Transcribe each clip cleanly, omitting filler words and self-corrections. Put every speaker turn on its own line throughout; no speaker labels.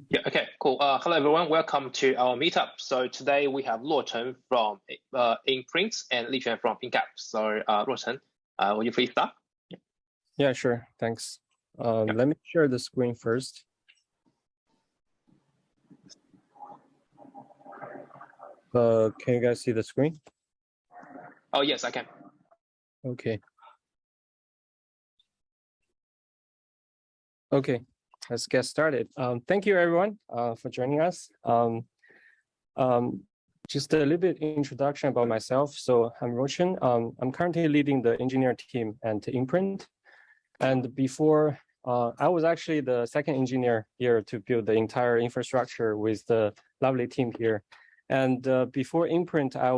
Yeah, okay, cool. Hello, everyone. Welcome to our meetup. So today we have Ruochen from Imprint and Liquan from PingCAP. So Ruochen, will you please start?
Yeah, sure. Thanks. Let me share the screen first. Can you guys see the screen?
Oh, yes, I can.
Okay. Okay, let's get started. Thank you, everyone, for joining us. Just a little bit introduction about myself. So I'm Ruochen. I'm currently leading the engineer team at Imprint. And before, I was actually the second engineer here to build the entire infrastructure with the lovely team here. And before Imprint, I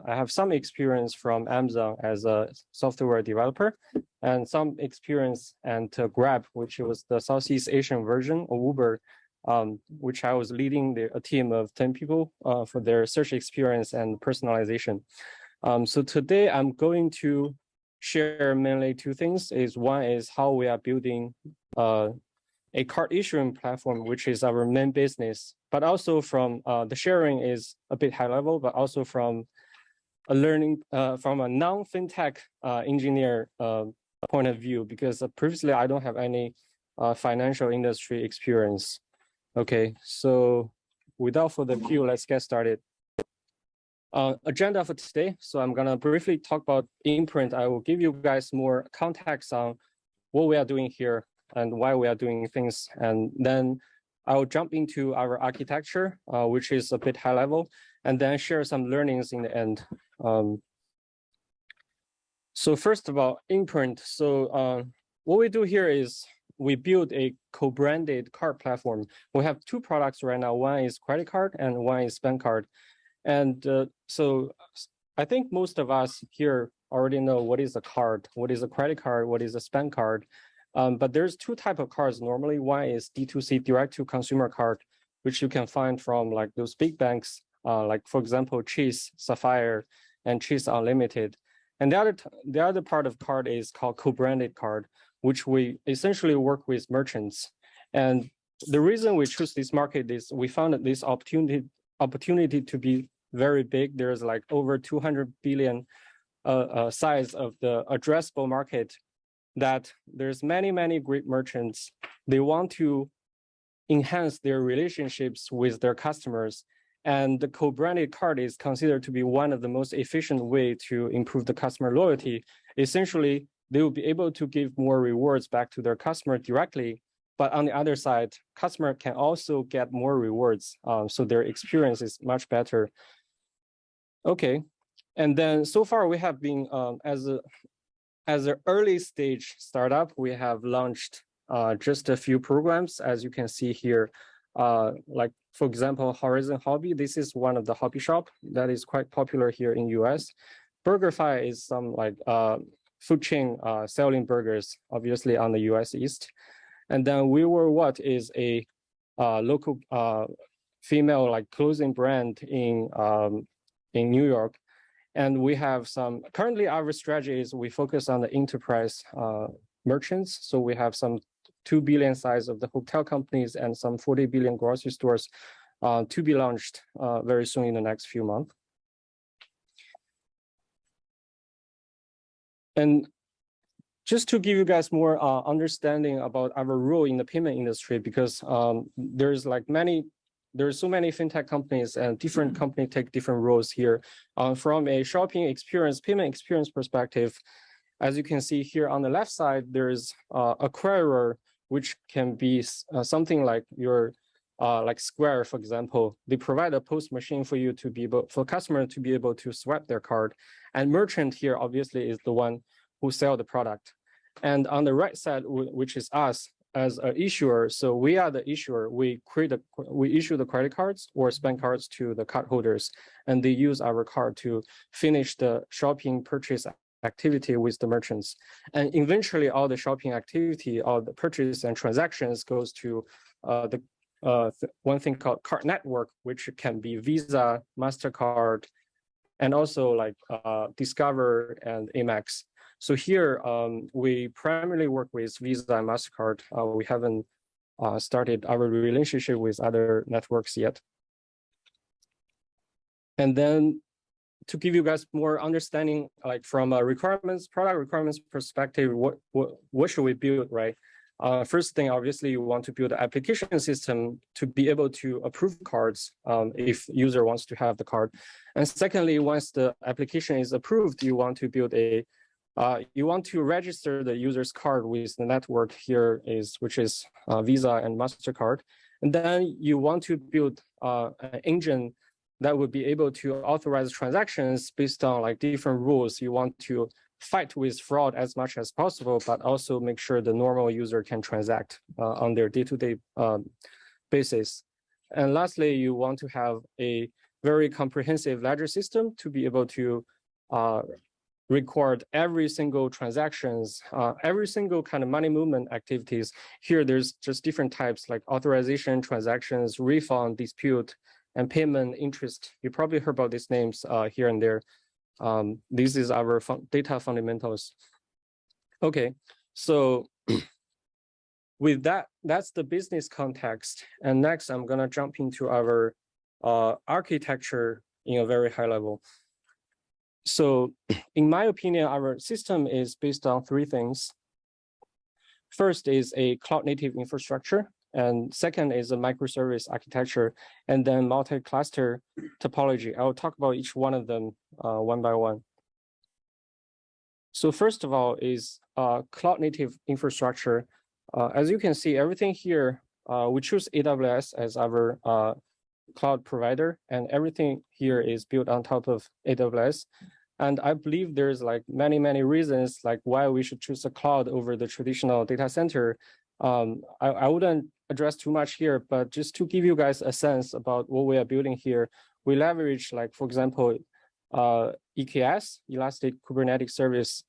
have some experience from Amazon as a software developer, and some experience at Grab, which was the Southeast Asian version of Uber, which I was leading a team of 10 people for their search experience and personalization. So today I'm going to share mainly two things. One is how we are building a card issuing platform, which is our main business, but also from the sharing is a bit high level, but also from a learning from a non-FinTech engineer point of view, because previously I don't have any financial industry experience. Okay, so without further ado, let's get started. Agenda for today. So I'm gonna briefly talk about Imprint. I will give you guys more context on what we are doing here and why we are doing things. And then I'll jump into our architecture, which is a bit high level, and then share some learnings in the end. So first of all, Imprint. So what we do here is we build a co-branded card platform. We have two products right now. One is credit card and one is spend card. And so I think most of us here already know what is a card, what is a credit card, what is a spend card. But there's two types of cards normally. One is D2C, direct to consumer card, which you can find from like those big banks, like for example, Chase, Sapphire, and Chase Unlimited. And the other part of card is called co-branded card, which we essentially work with merchants. And the reason we choose this market is we found that this opportunity to be very big. There's like over 200 billion size of the addressable market, that there's many great merchants. They want to enhance their relationships with their customers. And the co-branded card is considered to be one of the most efficient way to improve the customer loyalty. Essentially, they will be able to give more rewards back to their customer directly. But on the other side, customer can also get more rewards. So their experience is much better. Okay. And then so far we have been, as an early stage startup, we have launched just a few programs, as you can see here. Like, for example, Horizon Hobby. This is one of the hobby shop that is quite popular here in US. BurgerFi is some like food chain selling burgers, obviously on the US East. And then We Were What is a local female like clothing brand in New York. And we have some, currently our strategy is we focus on the enterprise merchants. So we have some 2 billion size of the hotel companies and some 40 billion grocery stores to be launched very soon in the next few months. And just to give you guys more understanding about our role in the payment industry, because there's so many fintech companies and different companies take different roles here. From a shopping experience, payment experience perspective, as you can see here on the left side, there's acquirer, which can be something like your like Square, for example. They provide a post machine for you to be able, for customer to be able to swipe their card. And merchant here obviously is the one who sell the product. And on the right side, which is us as an issuer, so we are the issuer. We issue the credit cards or spend cards to the card holders, and they use our card to finish the shopping purchase activity with the merchants. And eventually all the shopping activity, all the purchase and transactions goes to one thing called card network, which can be Visa, MasterCard, and also like Discover and Amex. So here we primarily work with Visa and MasterCard. We haven't started our relationship with other networks yet. And then to give you guys more understanding, like from a product requirements perspective, what should we build, right? First thing, obviously, you want to build an application system to be able to approve cards if user wants to have the card. And secondly, once the application is approved, you want to build you want to register the user's card with the network here which is Visa and MasterCard. And then you want to build an engine that would be able to authorize transactions based on like different rules. You want to fight with fraud as much as possible, but also make sure the normal user can transact on their day-to-day basis. And lastly, you want to have a very comprehensive ledger system to be able to record every single transactions, every single kind of money movement activities. Here, there's just different types like authorization, transactions, refund, dispute, and payment interest. You probably heard about these names here and there. This is our data fundamentals. Okay, so with that, that's the business context. And next, I'm gonna jump into our architecture in a very high level. So in my opinion, our system is based on three things. First is a cloud native infrastructure. And second is a microservice architecture, and then multi-cluster topology. I will talk about each one of them one by one. So first of all is cloud native infrastructure. As you can see, everything here, we choose AWS as our cloud provider, and everything here is built on top of AWS. And I believe there's like many reasons like why we should choose the cloud over the traditional data center. I wouldn't address too much here, but just to give you guys a sense about what we are building here, we leverage, like, for example, EKS, Elastic Kubernetes Service,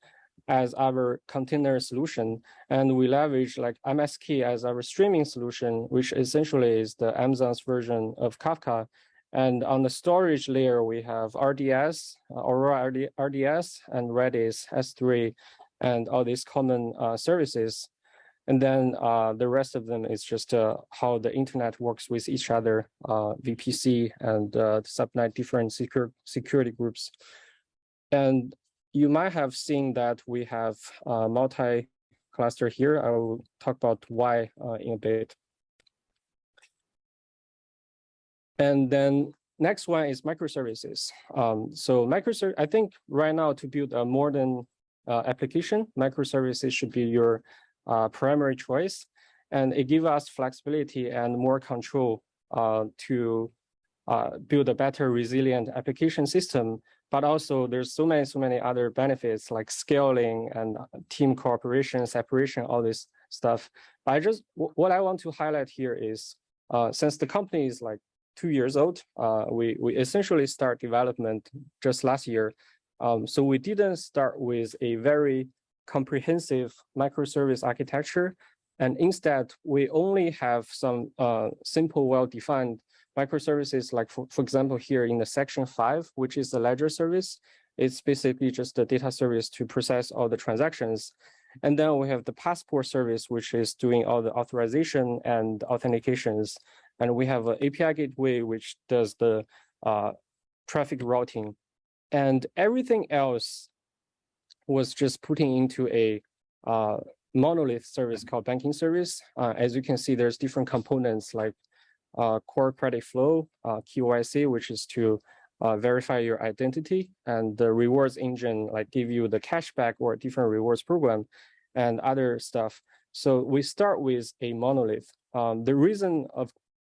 as our container solution. And we leverage like MSK as our streaming solution, which essentially is the Amazon's version of Kafka. And on the storage layer, we have RDS, Aurora RDS, and Redis S3, and all these common services. And then the rest of them is just how the internet works with each other, VPC and subnet different security groups. And you might have seen that we have multi-cluster here. I will talk about why in a bit. And then next one is microservices. So I think right now to build a modern application, microservices should be your primary choice, and it gives us flexibility and more control to build a better resilient application system. But also there's so many other benefits like scaling and team cooperation, separation, all this stuff. What I want to highlight here is since the company is like 2 years old, we essentially start development just last year. So we didn't start with a very comprehensive microservice architecture, and instead we only have some simple, well-defined microservices. Like for example, here in the section 5, which is the ledger service, it's basically just the data service to process all the transactions. And then we have the passport service, which is doing all the authorization and authentications. And we have an API gateway, which does the traffic routing. And everything else was just putting into a monolith service called banking service. As you can see, there's different components like core credit flow, KYC, which is to verify your identity, and the rewards engine, like give you the cashback or different rewards program and other stuff. So we start with a monolith. The reason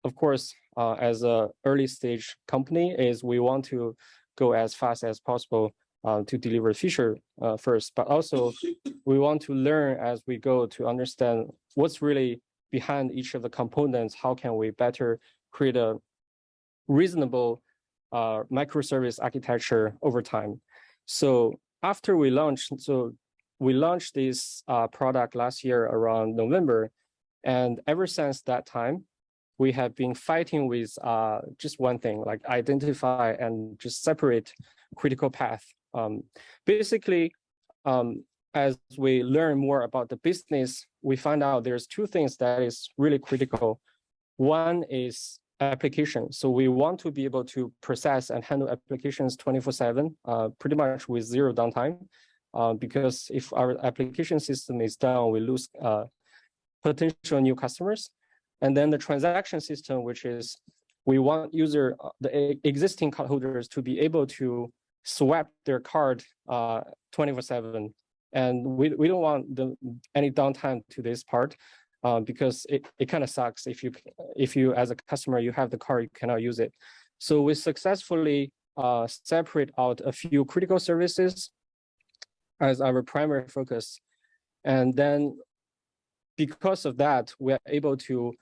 of course, as a early stage company is we want to go as fast as possible to deliver feature first, but also we want to learn as we go to understand what's really behind each of the components. How can we better create a reasonable microservice architecture over time? So after we launched, this product last year around November, and ever since that time, we have been fighting with just one thing, like identify and just separate critical path. Basically, as we learn more about the business, we find out there's two things that is really critical. One is application. So we want to be able to process and handle applications 24/7, pretty much with zero downtime, because if our application system is down, we lose potential new customers. And then the transaction system, which is we want the existing cardholders to be able to swap their card 24/7. And we don't want any downtime to this part, because it kind of sucks if you as a customer, you have the card, you cannot use it. So we successfully separate out a few critical services as our primary focus. And then because of that, we're able to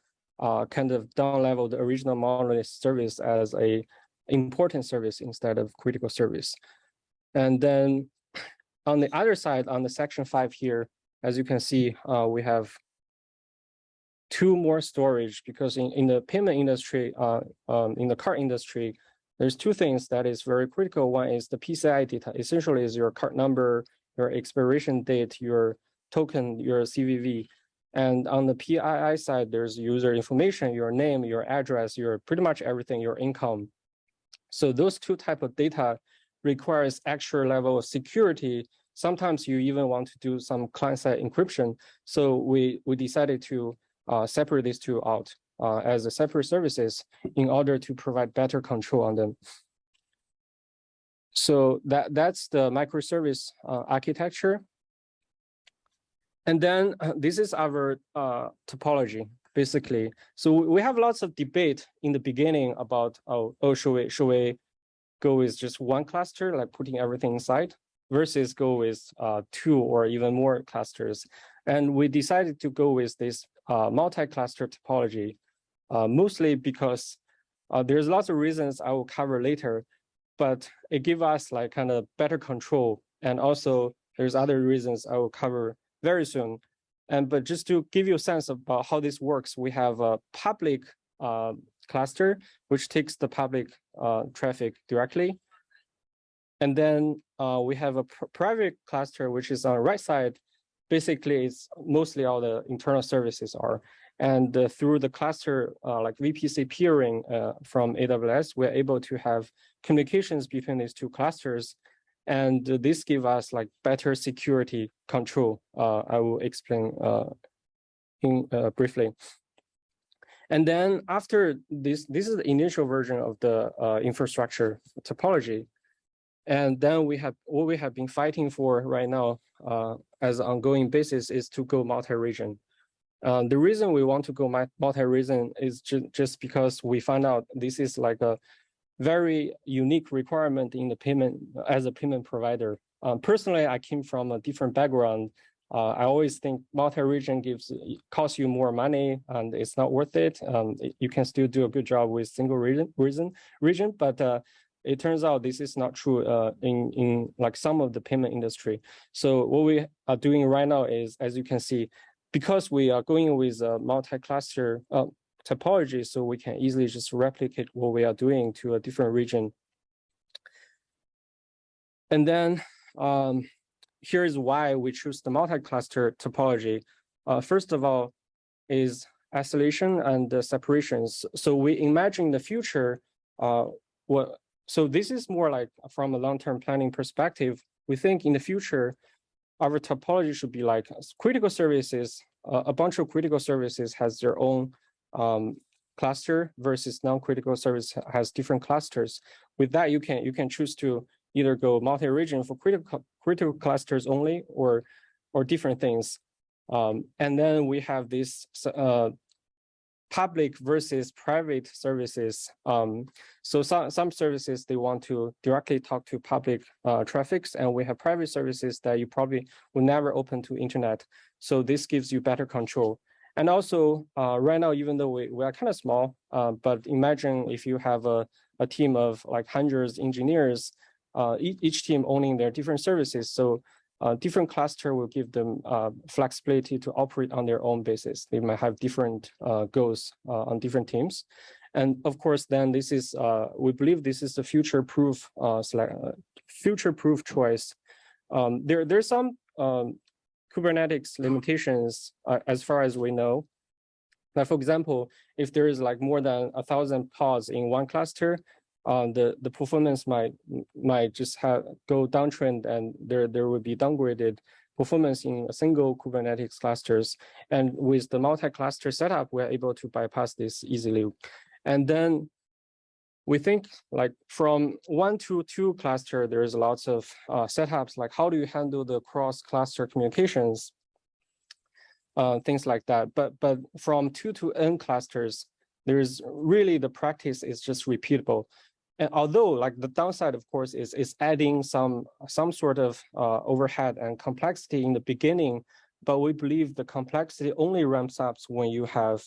kind of down-level the original monolith service as a important service instead of critical service. And then on the other side, on the section 5 here, as you can see, we have two more storage, because in the payment industry, in the card industry, there's two things that is very critical. One is the PCI data, essentially is your card number, your expiration date, your token, your CVV. And on the PII side, there's user information, your name, your address, your pretty much everything, your income. So those two type of data requires extra level of security. Sometimes you even want to do some client-side encryption. So we decided to separate these two out as a separate services in order to provide better control on them. So that's the microservice architecture. And then this is our topology, basically. So we have lots of debate in the beginning about, should we go with just one cluster, like putting everything inside, versus go with two or even more clusters. And we decided to go with this multi-cluster topology, mostly because there's lots of reasons I will cover later, but it gives us like kind of better control. And also there's other reasons I will cover very soon. But just to give you a sense about how this works, we have a public cluster, which takes the public traffic directly. And then we have a private cluster, which is on the right side. Basically, it's mostly all the internal services are. And through the cluster, like VPC peering from AWS, we're able to have communications between these two clusters. And this gives us like better security control. I will explain briefly. And then after this is the initial version of the infrastructure topology. And then what we have been fighting for right now as an ongoing basis is to go multi-region. The reason we want to go multi-region is just because we found out this is like a very unique requirement in the payment as a payment provider. Personally, I came from a different background. I always think multi-region costs you more money and it's not worth it. You can still do a good job with single region, but it turns out this is not true in like some of the payment industry. So what we are doing right now is, as you can see, because we are going with a multi-cluster topology, so we can easily just replicate what we are doing to a different region. And then here's why we choose the multi-cluster topology. First of all, is isolation and separations. So we imagine the future. So this is more like from a long-term planning perspective. We think in the future, our topology should be like critical services. A bunch of critical services has their own cluster versus non-critical service has different clusters. With that, you can choose to either go multi-region for critical clusters only, or different things. And then we have this public versus private services. So some services, they want to directly talk to public traffics, and we have private services that you probably will never open to internet. So this gives you better control. And also right now, even though we are kind of small, but imagine if you have a team of like hundreds of engineers, each team owning their different services. So different cluster will give them flexibility to operate on their own basis. They might have different goals on different teams. And of course, then this is, we believe this is the future-proof choice. There's some Kubernetes limitations as far as we know. Like for example, if there is like more than 1,000 pods in one cluster, the performance might just go downtrend, and there will be downgraded performance in a single Kubernetes clusters. And with the multi-cluster setup, we're able to bypass this easily. And then we think like from 1 to 2 cluster, there's lots of setups, like how do you handle the cross-cluster communications, things like that. But from 2 to n clusters, there's really the practice is just repeatable. And although like the downside, of course, is adding some sort of overhead and complexity in the beginning, but we believe the complexity only ramps up when you have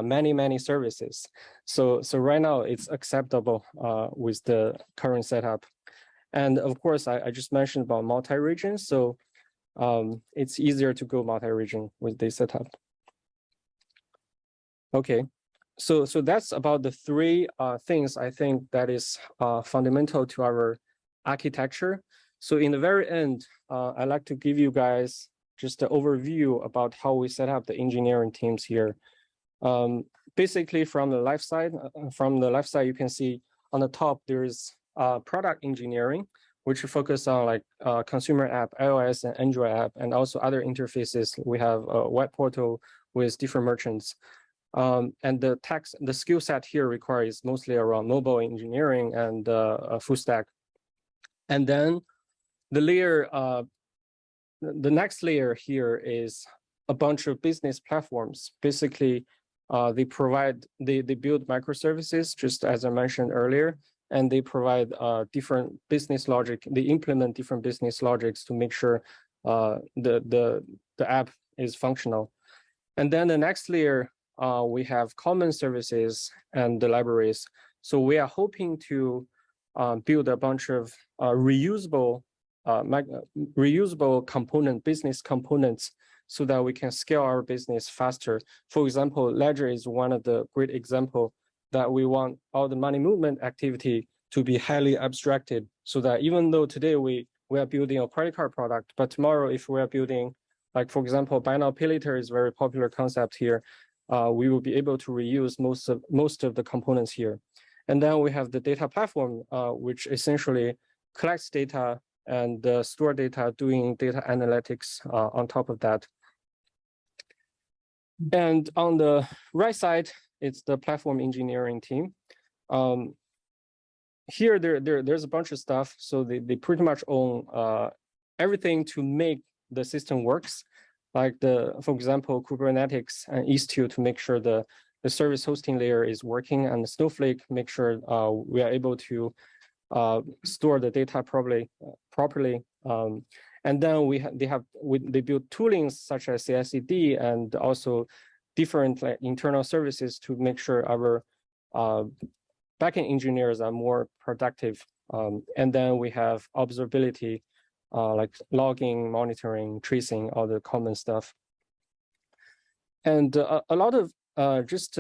many services. So right now it's acceptable with the current setup. And of course, I just mentioned about multi-region. So it's easier to go multi-region with this setup. Okay. So that's about the 3 things I think that is fundamental to our architecture. So in the very end, I'd like to give you guys just an overview about how we set up the engineering teams here. Basically, from the left side, you can see on the top there's product engineering, which focus on like consumer app, iOS and Android app, and also other interfaces. We have a web portal with different merchants. And the skill set here requires mostly around mobile engineering and full stack. And then the layer, the next layer here is a bunch of business platforms. Basically, they build microservices, just as I mentioned earlier, and they provide different business logic. They implement different business logics to make sure the app is functional. And then the next layer, we have common services and the libraries. So we are hoping to build a bunch of reusable business components so that we can scale our business faster. For example, Ledger is one of the great example that we want all the money movement activity to be highly abstracted, so that even though today we are building a credit card product, but tomorrow if we are building, like for example, buy now pay later is a very popular concept here, we will be able to reuse most of the components here. And then we have the data platform, which essentially collects data and store data, doing data analytics on top of that. And on the right side, it's the platform engineering team. Here, there's a bunch of stuff. So they pretty much own everything to make the system works. Like for example, Kubernetes and Istio to make sure the service hosting layer is working, and the Snowflake make sure we are able to store the data properly. And then they build toolings such as CI/CD and also different like internal services to make sure our backend engineers are more productive. And then we have observability, like logging, monitoring, tracing, all the common stuff. And a lot of just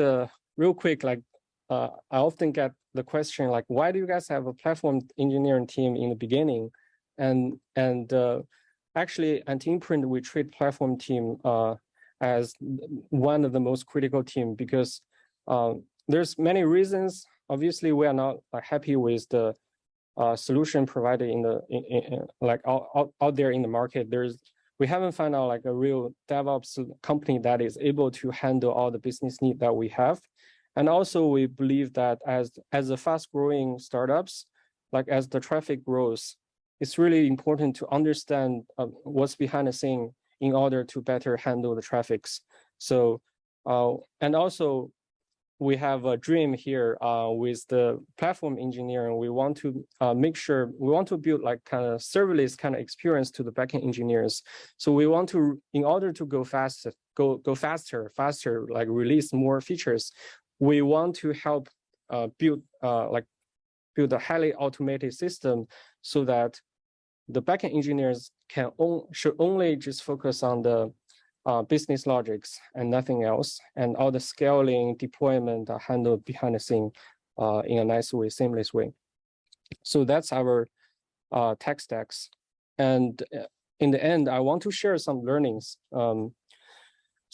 real quick, like I often get the question, like, why do you guys have a platform engineering team in the beginning? And actually, at Imprint, we treat platform team as one of the most critical team, because there's many reasons. Obviously, we are not happy with the solution provided out there in the market. We haven't found out like a real DevOps company that is able to handle all the business needs that we have. And also, we believe that as a fast-growing startups, like as the traffic grows, it's really important to understand what's behind the scene in order to better handle the traffics. So, and also, we have a dream here with the platform engineering. We want to make sure, we want to build like kind of serverless kind of experience to the backend engineers. So we want to, in order to go faster, like release more features, we want to help build a highly automated system so that the backend engineers should only just focus on the business logics and nothing else, and all the scaling, deployment are handled behind the scene in a nice way, seamless way. So that's our tech stacks. And in the end, I want to share some learnings.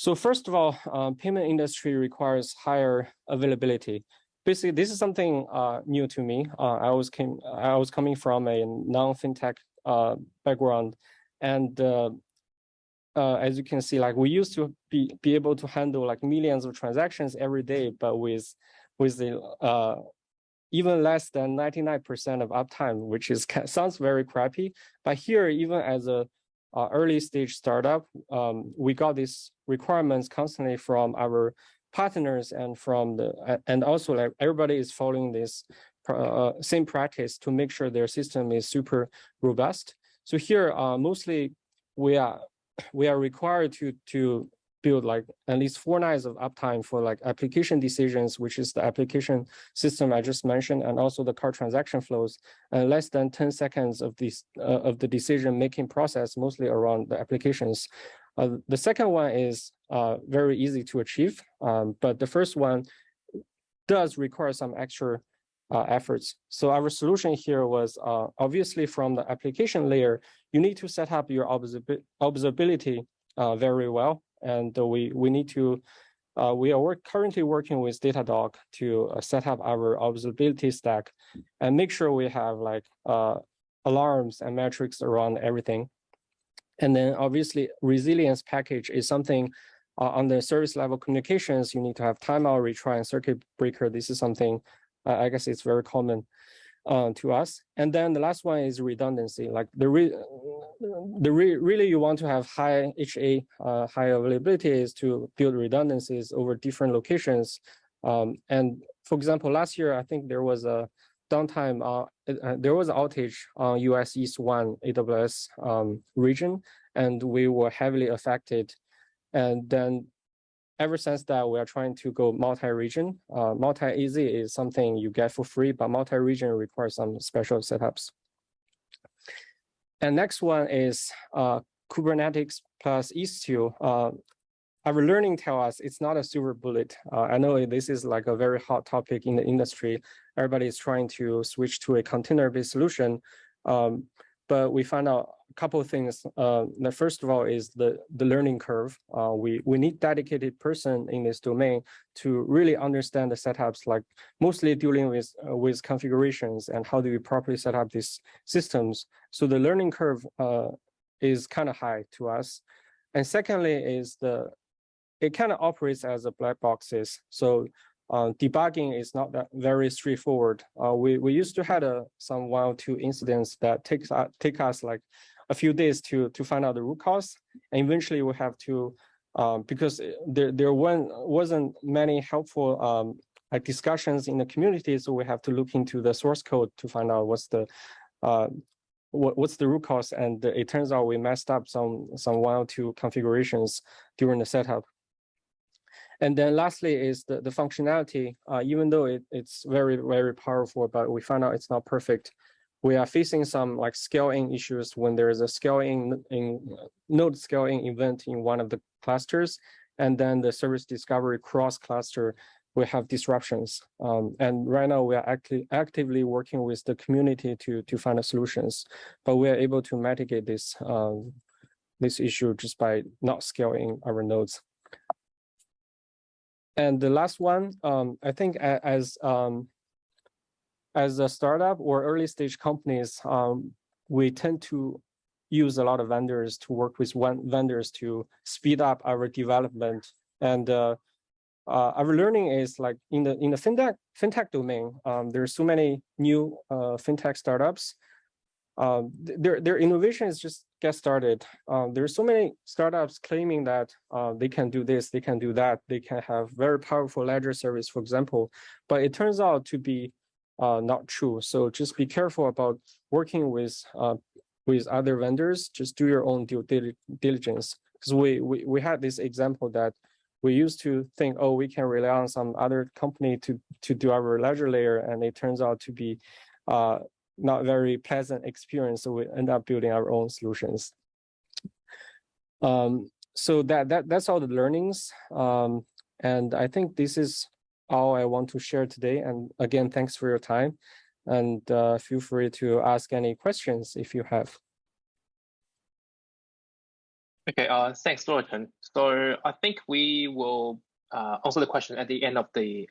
So first of all, payment industry requires higher availability. Basically, this is something new to me. I was coming from a non-fintech background, and as you can see, like we used to be able to handle like millions of transactions every day, but with the even less than 99% of uptime, which is sounds very crappy. But here, even as a early stage startup, we got these requirements constantly from our partners and from and also like everybody is following this same practice to make sure their system is super robust. So here, mostly we are required to build like at least 4 nines of uptime for like application decisions, which is the application system I just mentioned, and also the card transaction flows, and less than 10 seconds of the decision-making process, mostly around the applications. The second one is very easy to achieve, but the first one does require some extra efforts. So our solution here was obviously from the application layer, you need to set up your observability very well. And we need to, we are currently working with Datadog to set up our observability stack and make sure we have like alarms and metrics around everything. And then obviously resilience package is something on the service level communications, you need to have timeout, retry, and circuit breaker. This is something I guess it's very common to us. And then the last one is redundancy. Like really you want to have high HA, high availability is to build redundancies over different locations. And for example, last year, I think there was a downtime, there was an outage on US East 1 AWS region, and we were heavily affected. And then ever since that, we are trying to go multi-region. Multi-AZ is something you get for free, but multi-region requires some special setups. And next one is Kubernetes plus Istio. Our learning tell us it's not a silver bullet. I know this is like a very hot topic in the industry. Everybody is trying to switch to a container-based solution. But we found out a couple of things. The first of all is the learning curve. We need dedicated person in this domain to really understand the setups, like mostly dealing with configurations and how do we properly set up these systems. So the learning curve is kind of high to us. And secondly is it kind of operates as a black boxes. So debugging is not that very straightforward. We used to have some 1 or 2 incidents that take us like a few days to find out the root cause, and eventually we have to because there wasn't many helpful like discussions in the community, so we have to look into the source code to find out what's the root cause, and it turns out we messed up some 1 or 2 configurations during the setup. And then lastly is the functionality. Even though it's very, very powerful, but we found out it's not perfect. We are facing some like scaling issues when there is a node scaling event in one of the clusters, and then the service discovery cross cluster, we have disruptions. And right now we are actively working with the community to find solutions, but we are able to mitigate this issue just by not scaling our nodes. And the last one, I think as a startup or early stage companies, we tend to use a lot of vendors to work with vendors to speed up our development. And our learning is like in the fintech domain, there's so many new fintech startups. Their innovation is just get started. There's so many startups claiming that they can do this, they can do that, they can have very powerful ledger service, for example, but it turns out to be not true. So just be careful about working with other vendors. Just do your own due diligence. Because we had this example that we used to think, oh, we can rely on some other company to do our ledger layer, and it turns out to be not very pleasant experience, so we end up building our own solutions. So that's all the learnings, and I think this is all I want to share today. And again, thanks for your time, and feel free to ask any questions if you have.
Okay, thanks, Ruochen. So I think we will answer the question at the end of the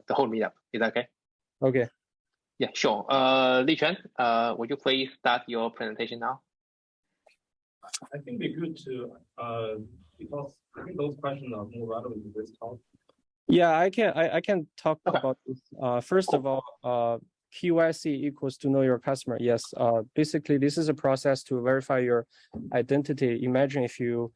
whole meetup. Is that okay?
Okay.
Yeah, sure. Liquan, would you please start your presentation now?
I think it'd be good to, because I think those questions are more relevant to this talk.
Yeah, I can talk about this. First of all, KYC equals to know your customer. Yes, basically this is a process to verify your identity. Imagine if you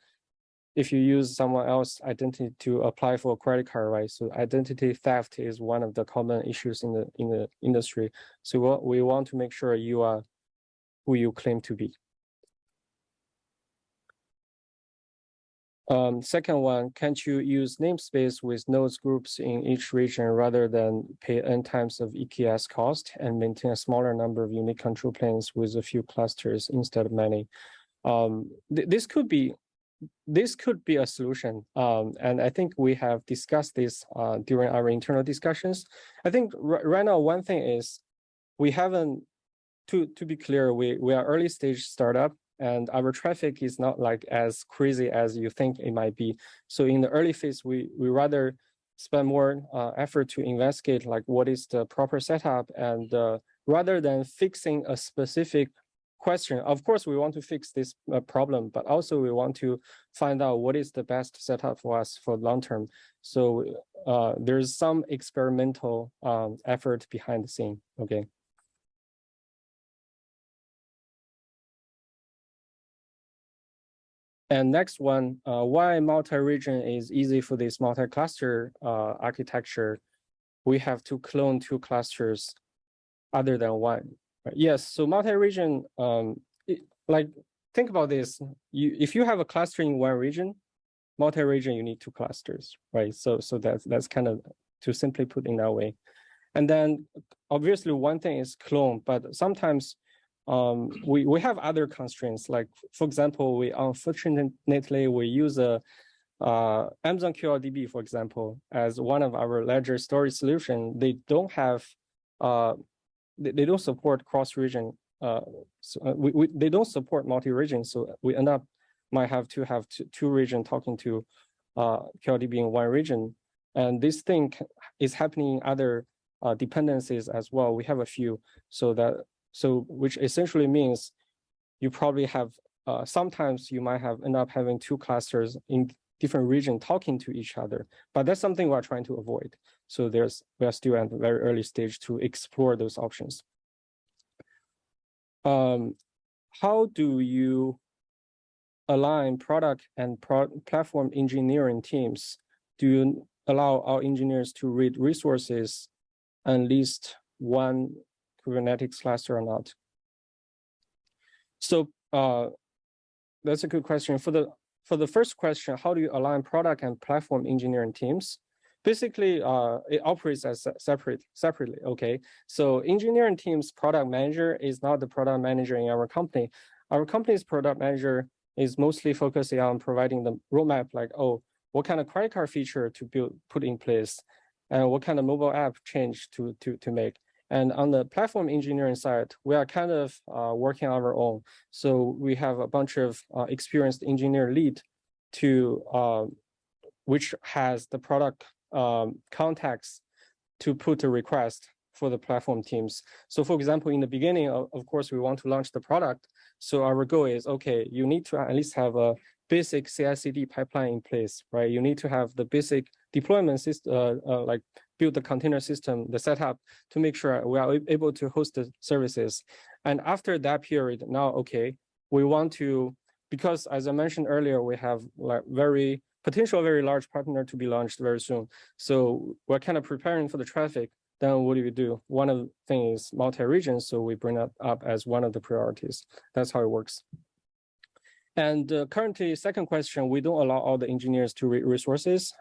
use someone else's identity to apply for a credit card, right? So identity theft is one of the common issues in the industry. So we want to make sure you are who you claim to be. Second one, can't you use namespace with nodes groups in each region rather than pay n times of EKS cost and maintain a smaller number of unique control planes with a few clusters instead of many? This could be a solution, and I think we have discussed this during our internal discussions. I think right now one thing is we haven't, to be clear, we are early stage startup. And our traffic is not like as crazy as you think it might be. So in the early phase, we rather spend more effort to investigate like what is the proper setup, and rather than fixing a specific question. Of course, we want to fix this problem, but also we want to find out what is the best setup for us for long term. So there's some experimental effort behind the scene. Okay. And next one, why multi-region is easy for this multi-cluster architecture? We have to clone two clusters other than one. Yes, so multi-region, like think about this. If you have a cluster in one region, multi-region, you need two clusters, right? So that's kind of to simply put in that way. And then obviously one thing is clone, but sometimes we have other constraints. Like for example, we unfortunately we use a Amazon QLDB, for example, as one of our ledger storage solution. They don't have they don't support cross-region. They don't support multi-region, so we end up might have to have two region talking to QLDB in one region. And this thing is happening in other dependencies as well. We have a few, so which essentially means you probably have, sometimes you might end up having two clusters in different regions talking to each other, but that's something we're trying to avoid. So we are still at the very early stage to explore those options. How do you align product and platform engineering teams? Do you allow our engineers to read resources and list one Kubernetes cluster or not? So that's a good question. For the first question, how do you align product and platform engineering teams? Basically, it operates as separately. Okay, so engineering team's product manager is not the product manager in our company. Our company's product manager is mostly focusing on providing the roadmap, like, oh, what kind of credit card feature to put in place, and what kind of mobile app change to make. And on the platform engineering side, we are kind of working on our own. So we have a bunch of experienced engineer lead which has the product contacts to put a request for the platform teams. So for example, in the beginning, of course, we want to launch the product. So our goal is, okay, you need to at least have a basic CI/CD pipeline in place, right? You need to have the basic deployment system, like build the container system, the setup to make sure we are able to host the services. And after that period, now, okay, we want to, because as I mentioned earlier, we have like very large partner to be launched very soon. So we're kind of preparing for the traffic. Then what do? One of the things is multi-region, so we bring that up as one of the priorities. That's how it works. And currently, second question, we don't allow all the engineers to read resources,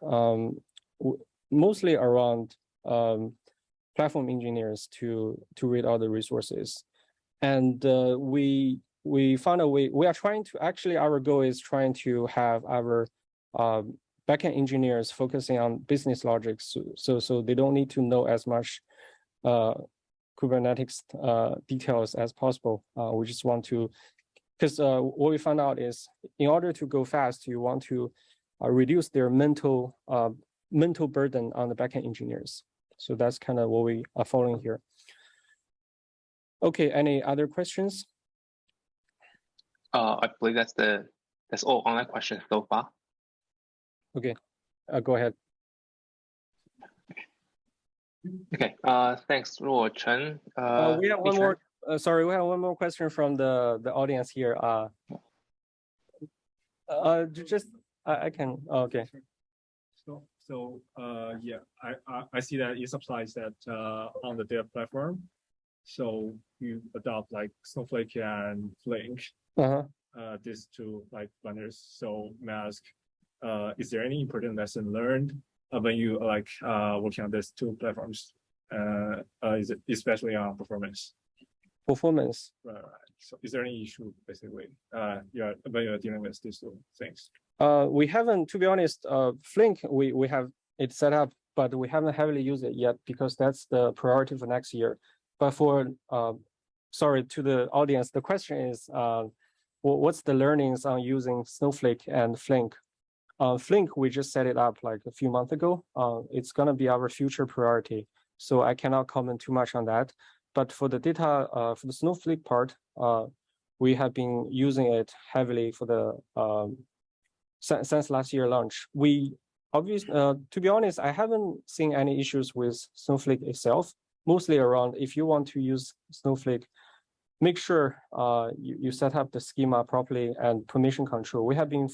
mostly around platform engineers to read all the resources. And we found a way, we are trying to, actually our goal is trying to have our backend engineers focusing on business logic, so they don't need to know as much Kubernetes details as possible. We just want to because what we found out is in order to go fast, you want to reduce their mental burden on the backend engineers. So that's kind of what we are following here. Okay, any other questions?
I believe that's all online questions so far.
Okay, go ahead.
Okay, thanks, Ruochen.
We have one more. Sorry, we have one more question from the audience here. Just I can. Oh, okay.
Yeah, I see that it applies that on the data platform. So you adopt like Snowflake and Flink. These two like vendors. So Mask, is there any important lesson learned when you like working on these two platforms? Is it especially on performance?
Performance.
Right. So is there any issue basically? When you're dealing with these two things?
We haven't, to be honest. Flink, we have it set up, but we haven't heavily used it yet because that's the priority for next year. But for sorry to the audience, the question is, what's the learnings on using Snowflake and Flink? Flink, we just set it up like a few months ago. It's going to be our future priority, so I cannot comment too much on that. But for the data, for the Snowflake part, we have been using it heavily for the since last year launch. We obviously, to be honest, I haven't seen any issues with Snowflake itself. Mostly around if you want to use Snowflake, make sure you set up the schema properly and permission control. We have been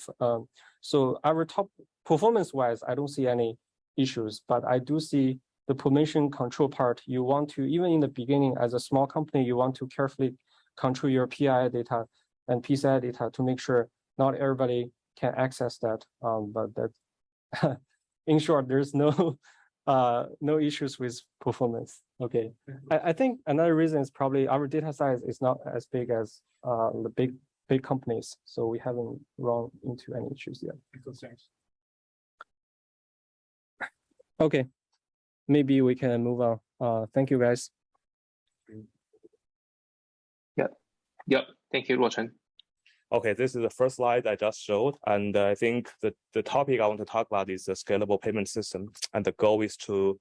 so our top performance-wise, I don't see any issues, but I do see the permission control part. You want to, even in the beginning as a small company, you want to carefully control your PII data and PCI data to make sure not everybody can access that. But that, in short, there's no no issues with performance. Okay, I think another reason is probably our data size is not as big as the big companies, so we haven't run into any issues yet. Okay, maybe we can move on. Thank you, guys.
Yep. Thank you, Ruochen.
Okay, this is the first slide I just showed, and I think the topic I want to talk about is the scalable payment system, and the goal is to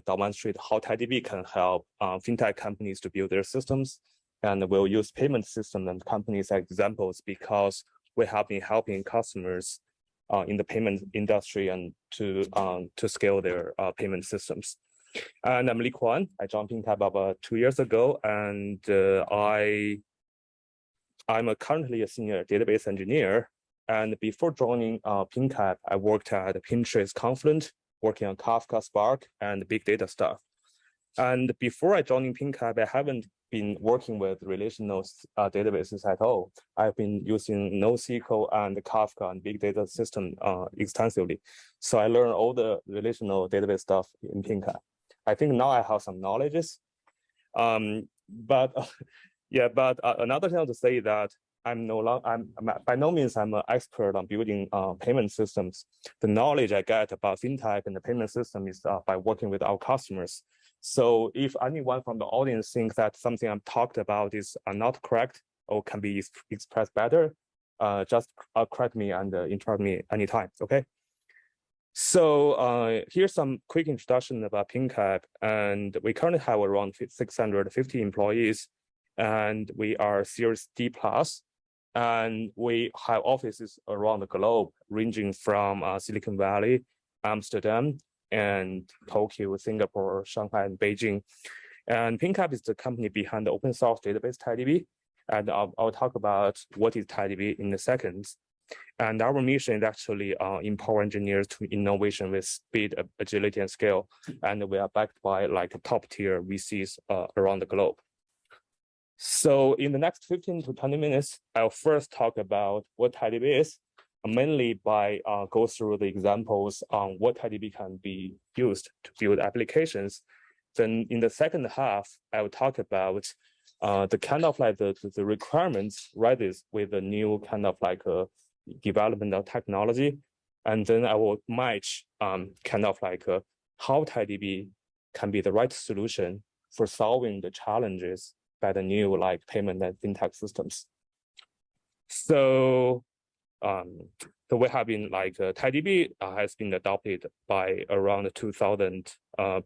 demonstrate how TiDB can help fintech companies to build their systems, and we'll use payment system and companies as examples because we have been helping customers in the payment industry and to scale their payment systems. And I'm Liquan. I joined PingCAP about 2 years ago, and I'm currently a senior database engineer. And before joining PingCAP, I worked at Pinterest Confluent, working on Kafka, Spark, and big data stuff. And before I joined PingCAP, I haven't been working with relational databases at all. I've been using NoSQL and Kafka and big data system extensively. So I learned all the relational database stuff in PingCAP. I think now I have some knowledges. But another thing to say that by no means I'm an expert on building payment systems. The knowledge I get about fintech and the payment system is by working with our customers. So if anyone from the audience thinks that something I'm talked about is not correct or can be expressed better, just correct me and interrupt me anytime, okay? So here's some quick introduction about PingCAP, and we currently have around 650 employees, and we are Series D+, and we have offices around the globe, ranging from Silicon Valley, Amsterdam, and Tokyo, Singapore, Shanghai, and Beijing. And PingCAP is the company behind the open source database TiDB, and I'll talk about what is TiDB in a second. And our mission is actually empower engineers to innovation with speed, agility, and scale. And we are backed by like top tier VCs around the globe. So in the next 15 to 20 minutes, I'll first talk about what TiDB is, mainly by go through the examples on what TiDB can be used to build applications. Then in the second half, I will talk about the kind of like the requirements raised with the new kind of like development of technology. And then I will match kind of like how TiDB can be the right solution for solving the challenges by the new like payment and fintech systems. So so we have been like TiDB has been adopted by around 2,000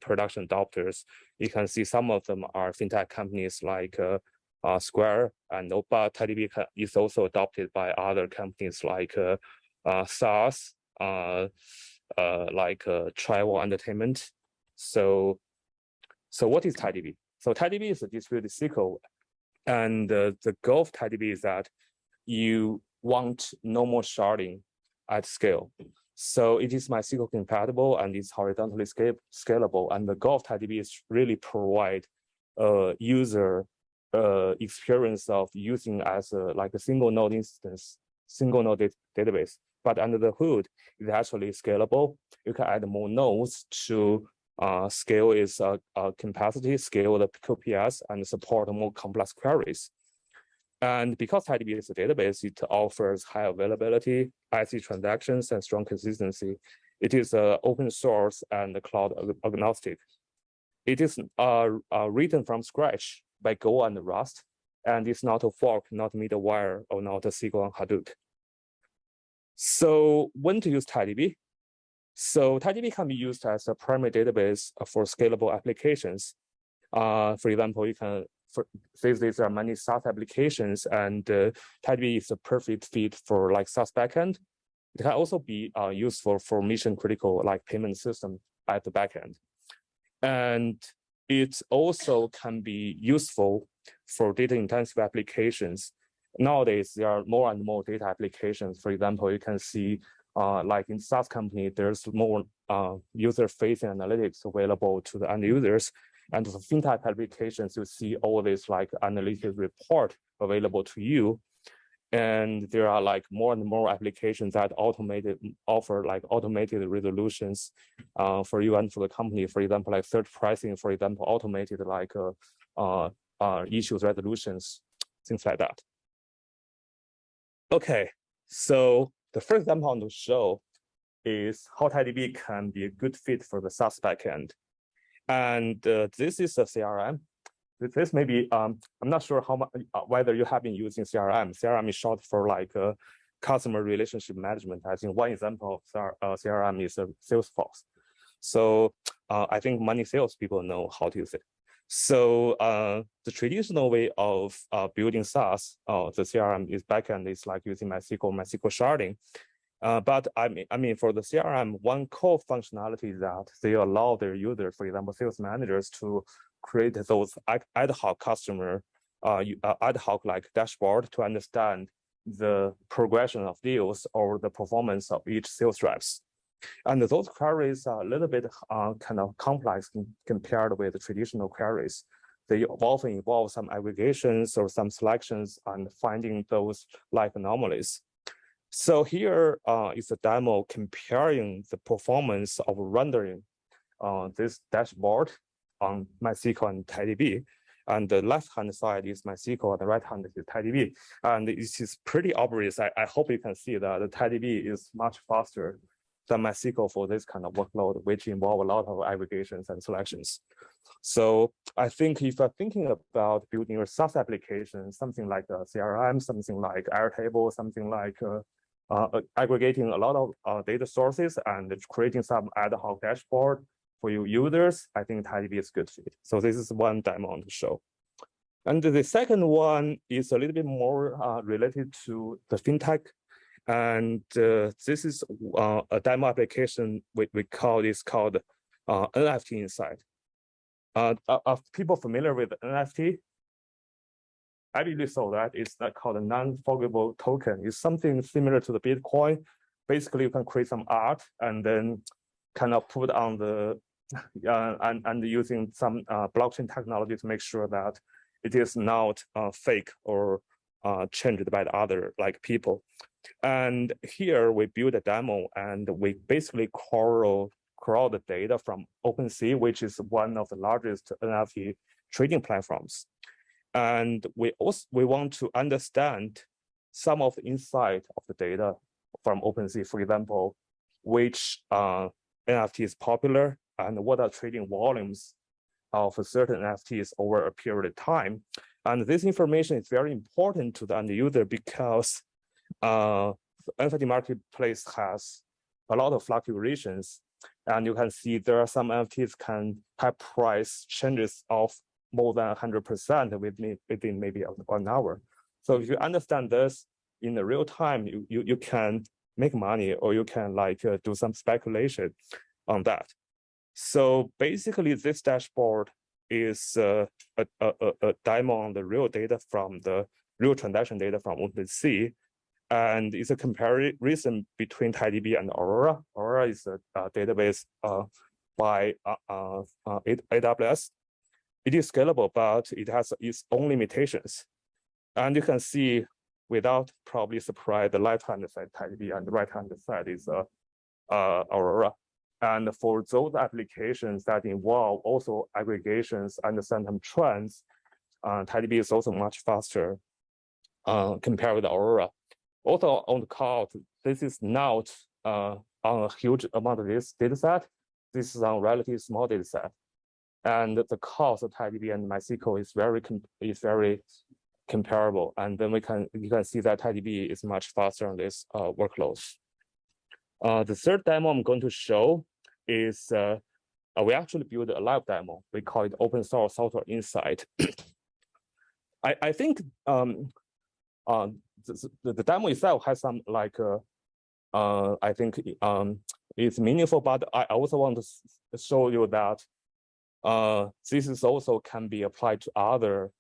production adopters. You can see some of them are fintech companies like Square, and but TiDB is also adopted by other companies like SaaS, like travel entertainment. So what is TiDB? So TiDB is a distributed SQL, and the goal of TiDB is that you want no more sharding at scale. So it is MySQL compatible and it's horizontally scalable. And the goal of TiDB is really provide a user experience of using as like a single node instance, single node database. But under the hood, it's actually scalable. You can add more nodes to scale its capacity, scale the QPS, and support more complex queries. And because TiDB is a database, it offers high availability, IC transactions, and strong consistency. It is open source and cloud agnostic. It is written from scratch by Go and Rust, and it's not a fork, not middleware, or not a SQL on Hadoop. So when to use TiDB? So TiDB can be used as a primary database for scalable applications. For example, you can these days there are many SaaS applications, and TiDB is a perfect fit for like SaaS backend. It can also be useful for mission critical like payment system at the backend. And it also can be useful for data intensive applications. Nowadays, there are more and more data applications. For example, you can see like in SaaS company, there's more user-facing analytics available to the end users. And for FinTech applications, you see all this like analytics report available to you. And there are like more and more applications that offer like automated resolutions for you and for the company. For example, like search pricing, for example, automated like issues resolutions, things like that. Okay, so the first example I want to show is how TiDB can be a good fit for the SaaS backend. And this is a CRM. This may be, I'm not sure how much, whether you have been using CRM. CRM is short for like customer relationship management. I think one example of CRM is Salesforce. So I think many salespeople know how to use it. So the traditional way of building SaaS, the CRM is backend is like using MySQL sharding. But I mean, for the CRM, one core functionality is that they allow their users, for example, sales managers, to create those ad hoc customer, ad hoc like dashboard to understand the progression of deals or the performance of each sales reps. And those queries are a little bit kind of complex compared with the traditional queries. They often involve some aggregations or some selections and finding those like anomalies. So here is a demo comparing the performance of rendering this dashboard on MySQL and TiDB. And the left-hand side is MySQL, and the right-hand is TiDB. And it is pretty obvious. I hope you can see that the TiDB is much faster than MySQL for this kind of workload, which involve a lot of aggregations and selections. So I think if you're thinking about building a SaaS application, something like a CRM, something like Airtable, something like aggregating a lot of data sources and creating some ad hoc dashboard for your users, I think TiDB is good fit. So this is one demo to show. And the second one is a little bit more related to the FinTech. And this is a demo application we call this called NFT Insight. Are people familiar with NFT? I believe so. That is called a non-fungible token. It's something similar to the Bitcoin. Basically, you can create some art and then kind of put on the and using some blockchain technology to make sure that it is not fake or changed by the other like people. And here we build a demo and we basically crawl the data from OpenSea, which is one of the largest NFT trading platforms. And we want to understand some of the insight of the data from OpenSea, for example, which NFT is popular and what are trading volumes of certain NFTs over a period of time. And this information is very important to the end user because NFT marketplace has a lot of fluctuations, and you can see there are some NFTs can have price changes of more than 100% within maybe 1 hour. So if you understand this in the real time, you can make money, or you can do some speculation on that. So basically, this dashboard is a demo on the real data from the real transaction data from OpenSea, and it's a comparison between TiDB and Aurora. Aurora is a database by AWS. It is scalable, but it has its own limitations. And you can see, without probably surprise, the left-hand side TiDB and the right-hand side is Aurora. And for those applications that involve also aggregations and sentiment trends, TiDB is also much faster compared with Aurora. Also on the cost, this is not on a huge amount of this data set. This is on a relatively small data set. And the cost of TiDB and MySQL is very comparable. And then you can see that TiDB is much faster on this workloads. The third demo I'm going to show is we actually built a live demo. We call it Open Source Software Insight. I think the demo itself has some I think it's meaningful, but I also want to show you that this is also can be applied to other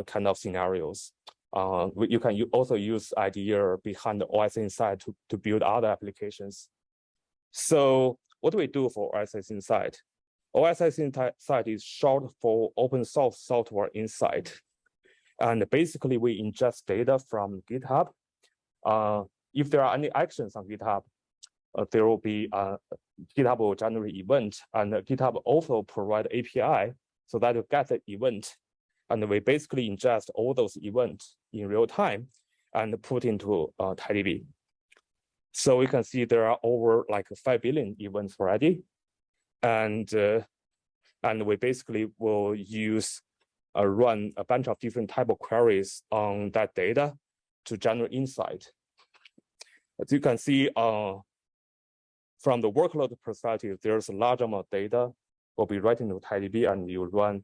kind of scenarios. You can also use idea behind the OS Insight to build other applications. So what do we do for OSS Insight? OSS Insight is short for Open Source Software Insight. And basically, we ingest data from GitHub. If there are any actions on GitHub, there will be GitHub will generate event, and GitHub also provide API so that you get the event. And we basically ingest all those events in real time and put into TiDB. So we can see there are over 5 billion events already. And we basically will run a bunch of different type of queries on that data to generate insight. As you can see, from the workload perspective, there's a large amount of data will be written to TiDB, and you run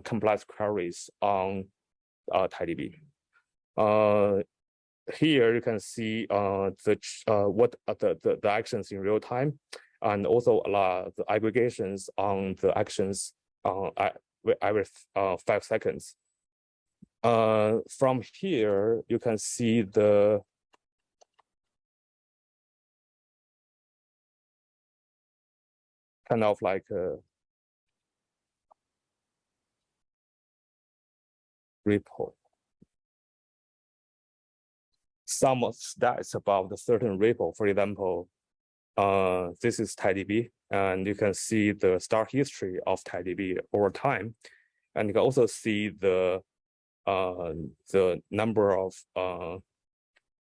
complex queries on TiDB. Here you can see the actions in real time, and also the aggregations on the actions every 5 seconds. From here, you can see the kind of report. Some stats about the certain repo. For example, this is TiDB, and you can see the start history of TiDB over time, and you can also see the number of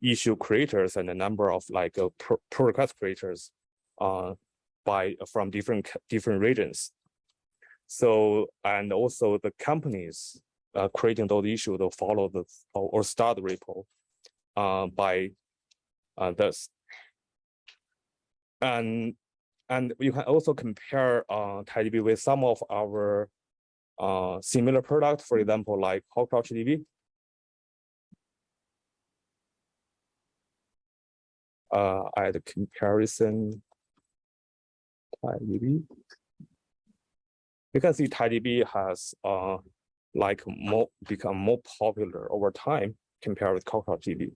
issue creators and the number of pull request creators from different regions. So, and also the companies creating those issues will follow or start the repo by this. And you can also compare TiDB with some of our similar products, for example, like HTAP. Add comparison TiDB. You can see TiDB has become more popular over time compared with HTAP.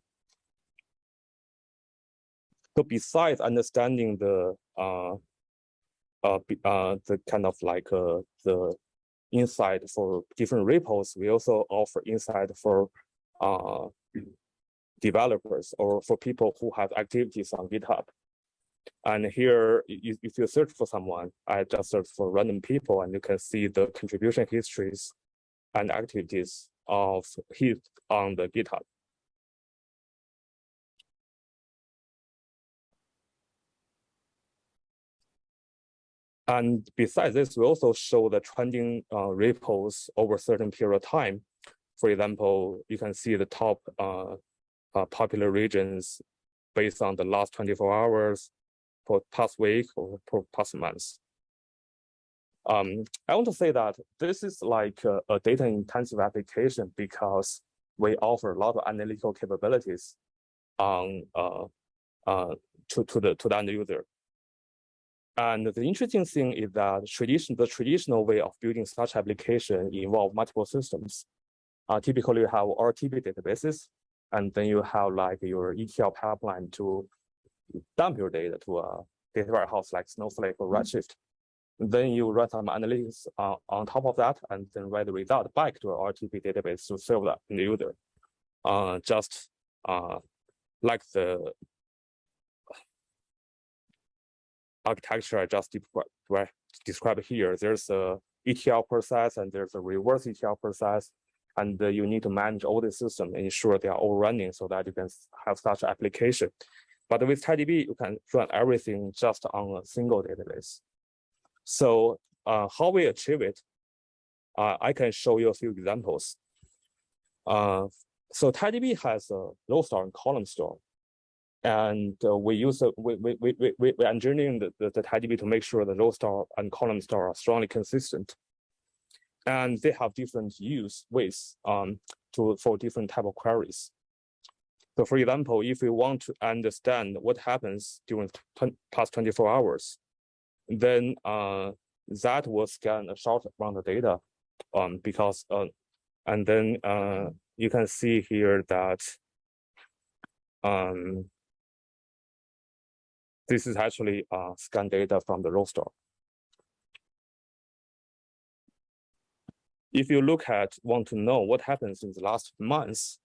So besides understanding the kind of the insight for different repos, we also offer insight for developers or for people who have activities on GitHub. And here, if you search for someone, I just search for random people, and you can see the contribution histories and activities of his on the GitHub. And besides this, we also show the trending repos over a certain period of time. For example, you can see the top popular regions based on the last 24 hours, for past week, or for past months. I want to say that this is like a data-intensive application because we offer a lot of analytical capabilities on to the end user. And the interesting thing is that the traditional way of building such application involve multiple systems. Typically, you have RTB databases, and then you have like your ETL pipeline to dump your data to a data warehouse like Snowflake or Redshift. Then you run some analytics on top of that, and then write the result back to our RTB database to serve that in the user. Just like the architecture I just described here, there's a ETL process and there's a reverse ETL process, and you need to manage all the systems and ensure they are all running so that you can have such application. But with TiDB, you can run everything just on a single database. So how we achieve it, I can show you a few examples. So TiDB has a row store and column store. And we use we engineering the TiDB to make sure the row store and column store are strongly consistent. And they have different ways for different type of queries. So for example, if you want to understand what happens during past 24 hours, then that will scan a short amount of data because and then you can see here that this is actually scan data from the row store. If you want to know what happens in the last months,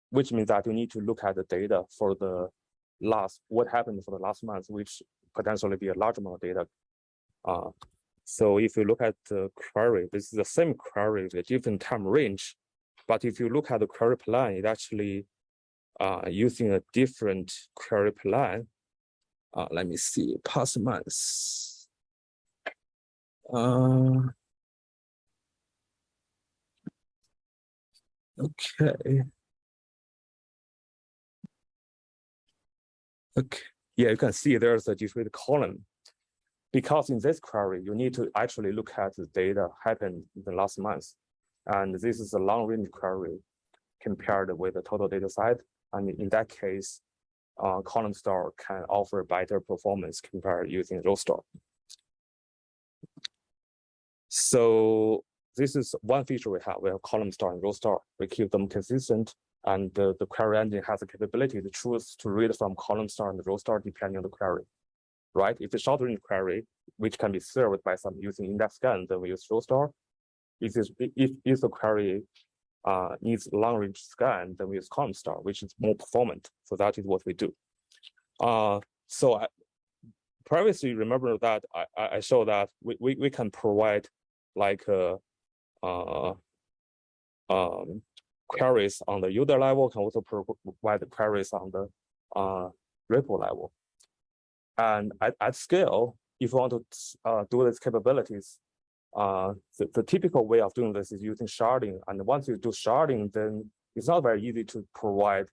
which means that you need to look at the data for what happened for the last month, which potentially be a large amount of data. So if you look at the query, this is the same query with a different time range. But if you look at the query plan, it actually using a different query plan. Let me see, past months. Okay. Yeah, you can see there's a distributed column. Because in this query, you need to actually look at the data happened in the last month. And this is a long-range query compared with the total data set. And in that case, column store can offer better performance compared using row store. So this is one feature we have. We have column store and row store. We keep them consistent. And the query engine has the capability to choose to read from column store and row store depending on the query, right? If it's short-range query, which can be served by some using index scan, then we use row store. If the query needs long-range scan, then we use column store, which is more performant. So that is what we do. Previously, remember that I showed that we can provide like queries on the user level, can also provide queries on the repo level. And at scale, if you want to do these capabilities, the typical way of doing this is using sharding. And once you do sharding, then it's not very easy to provide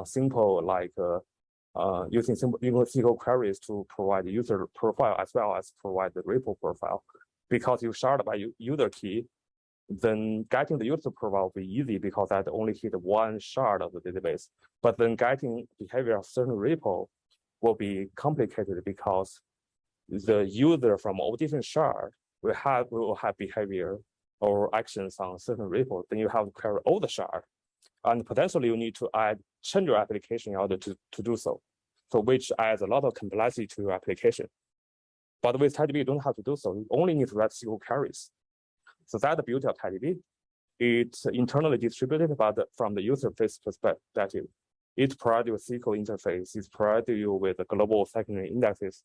simple like using simple SQL queries to provide the user profile as well as provide the repo profile. Because you shard by user key, then getting the user profile will be easy because that only hit one shard of the database. But then getting behavior of certain repo will be complicated because the user from all different shards will have behavior or actions on certain repo. Then you have to query all the shards. And potentially you need to change your application in order to do so. So which adds a lot of complexity to your application. But with TiDB, you don't have to do so. You only need to write SQL queries. So that's the beauty of TiDB. It's internally distributed, but from the user face perspective, it provides you a SQL interface. It provides you with the global secondary indexes,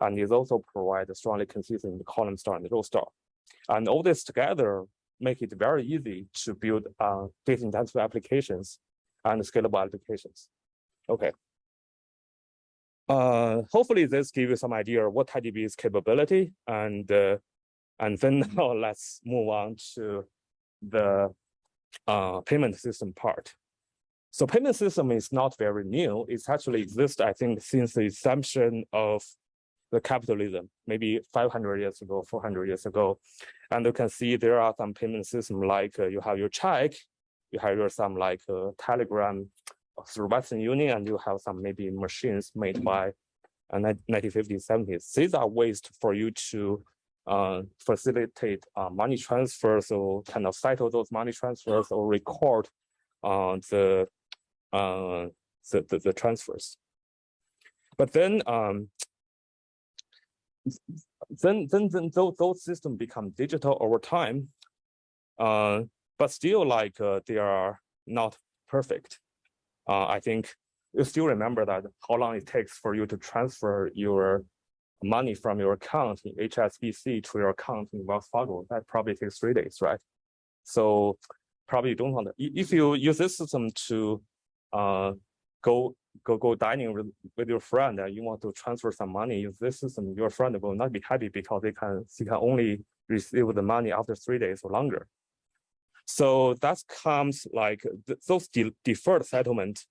and it also provides strongly consistent column store and row store. And all this together make it very easy to build data-intensive applications and scalable applications. Okay. Hopefully this gives you some idea of what TiDB's capability, and then now let's move on to the payment system part. So payment system is not very new. It's actually exists, I think, since the inception of the capitalism, maybe 500 years ago, 400 years ago. And you can see there are some payment systems like you have your check, you have your some like telegram through Western Union, and you have some maybe machines made by 1950s, 70s. These are ways for you to facilitate money transfers, or kind of settle those money transfers, or record the transfers. But then those systems become digital over time, but still like they are not perfect. I think you still remember that how long it takes for you to transfer your money from your account in HSBC to your account in Wells Fargo. That probably takes 3 days, right? So probably you don't want to, if you use this system to go dining with your friend and you want to transfer some money, use this system, your friend will not be happy because they can only receive the money after 3 days or longer. So that comes like those deferred settlement,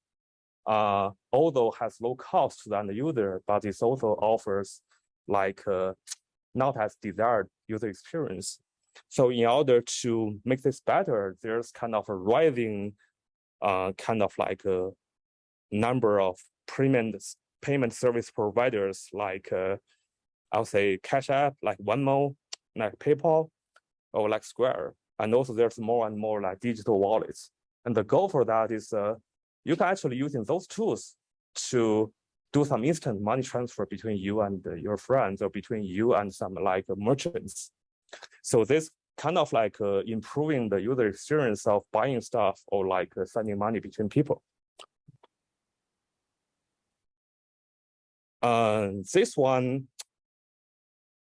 although has low cost to the end user, but it also offers like not as desired user experience. So in order to make this better, there's kind of a rising kind of like a number of payment service providers like I'll say Cash App, like Venmo, like PayPal, or like Square. And also there's more and more like digital wallets. And the goal for that is you can actually using those tools to do some instant money transfer between you and your friends, or between you and some like merchants. So this kind of like improving the user experience of buying stuff or like sending money between people. This one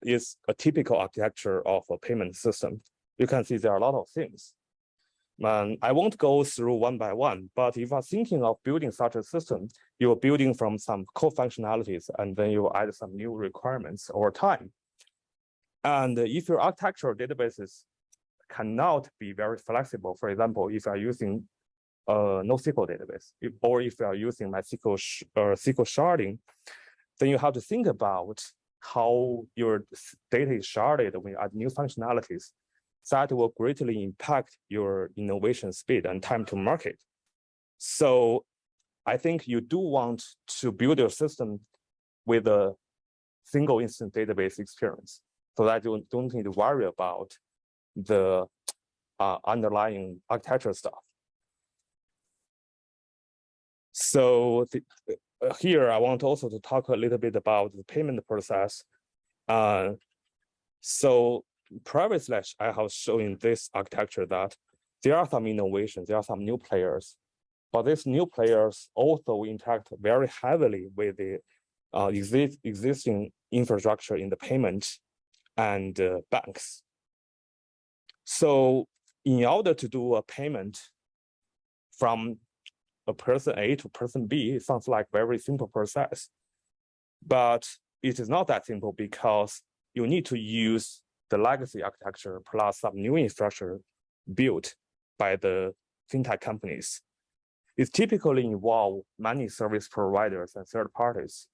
is a typical architecture of a payment system. You can see there are a lot of things. I won't go through one by one, but if you're thinking of building such a system, you're building from some core functionalities, and then you add some new requirements over time. And if your architectural databases cannot be very flexible, for example, if you're using a NoSQL database, or if you are using MySQL or SQL sharding, then you have to think about how your data is sharded when you add new functionalities. That will greatly impact your innovation speed and time to market. So I think you do want to build your system with a single instance database experience, so that you don't need to worry about the underlying architecture stuff. So here I want also to talk a little bit about the payment process. So previously, I have shown this architecture that there are some innovations, there are some new players, but these new players also interact very heavily with the existing infrastructure in the payment and banks. So in order to do a payment from a person A to person B, it sounds like a very simple process, but it is not that simple, because you need to use the legacy architecture plus some new infrastructure built by the fintech companies. It typically involves many service providers and third parties.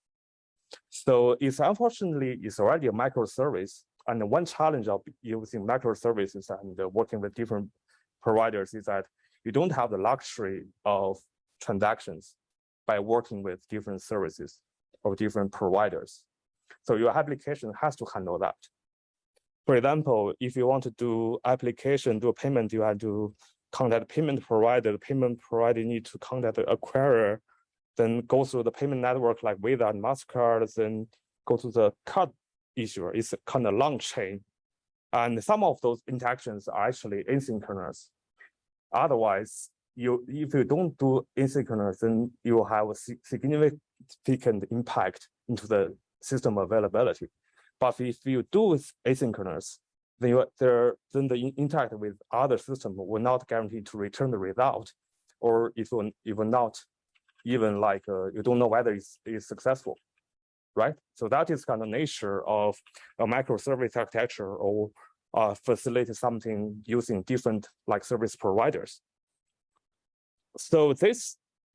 So unfortunately, it's already a microservice. And one challenge of using microservices and working with different providers is that you don't have the luxury of transactions by working with different services or different providers. So your application has to handle that. For example, if you want to do application, do a payment, you have to contact payment provider. The payment provider need to contact the acquirer, then go through the payment network like Visa and MasterCard, then go to the card issuer. It's a kind of long chain. And some of those interactions are actually asynchronous. Otherwise, if you don't do asynchronous, then you will have a significant impact into the system availability. But if you do asynchronous, then the interact with other systems will not guarantee to return the result, or it will not even like you don't know whether it's successful, right? So that is kind of nature of a microservice architecture, or facilitate something using different like service providers. So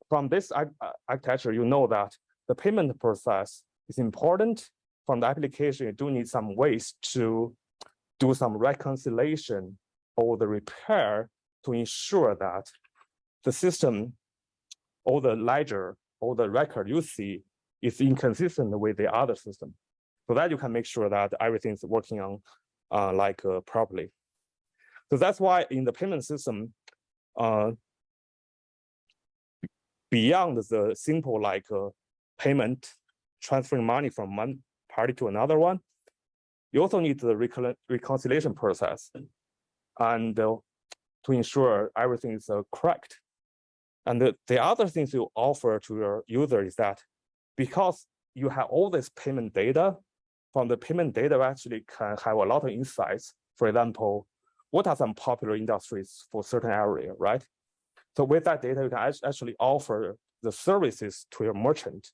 from this architecture, you know that the payment process is important. From the application, you do need some ways to do some reconciliation or the repair to ensure that the system or the ledger or the record you see is inconsistent with the other system, so that you can make sure that everything is working on properly. So that's why in the payment system, beyond the simple payment, transferring money from one party to another one, you also need the reconciliation process and to ensure everything is correct. And the other things you offer to your user is that because you have all this payment data, from the payment data, you actually can have a lot of insights. For example, what are some popular industries for certain area, right? So with that data, you can actually offer the services to your merchant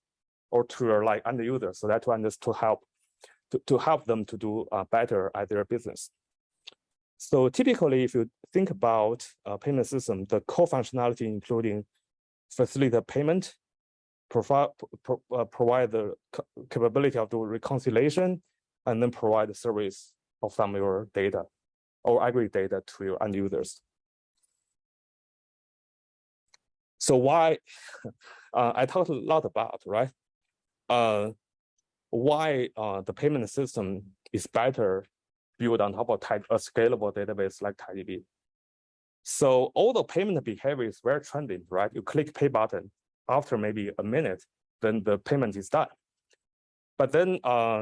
or to your end user, so that one is to help them to do better at their business. So typically, if you think about a payment system, the core functionality including facilitate payment, provide the capability of the reconciliation, and then provide the service of some of your data or aggregate data to your end users. So why I talked a lot about, right? Why the payment system is better built on top of a scalable database like TiDB. So all the payment behavior is very trendy, right? You click pay button, after maybe a minute, then the payment is done. But then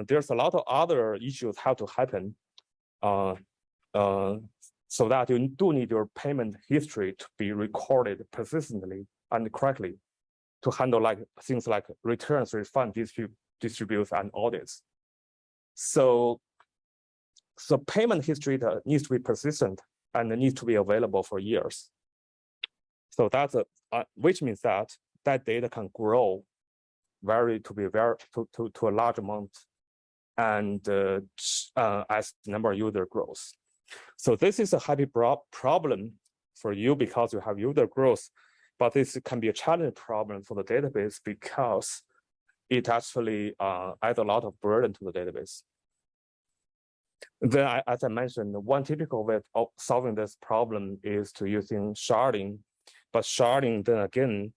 there's a lot of other issues have to happen so that you do need your payment history to be recorded persistently and correctly to handle things like returns, refund, distributes, and audits. So payment history needs to be persistent and needs to be available for years. So that's which means that data can grow to a large amount, and as the number of user grows. So this is a happy problem for you because you have user growth, but this can be a challenging problem for the database because it actually adds a lot of burden to the database. Then, as I mentioned, one typical way of solving this problem is to using sharding, but sharding then again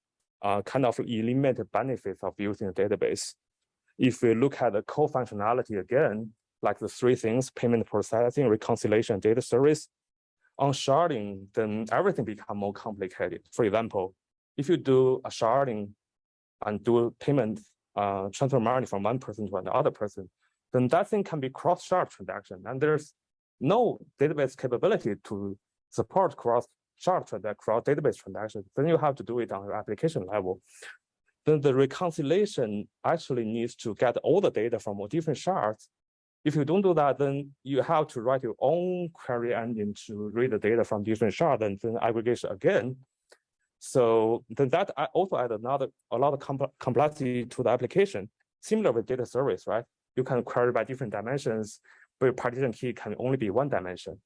kind of eliminate the benefits of using a database. If we look at the core functionality again, like the three things, payment processing, reconciliation, data service, on sharding, then everything becomes more complicated. For example, if you do a sharding and do payment, transfer money from one person to another person, then that thing can be cross-shard transaction. And there's no database capability to support cross-shard cross-database transactions. Then you have to do it on your application level. Then the reconciliation actually needs to get all the data from all different shards. If you don't do that, then you have to write your own query engine to read the data from different shards and then aggregation again. So then that also adds a lot of complexity to the application. Similar with data service, right? You can query by different dimensions, but partition key can only be one dimension.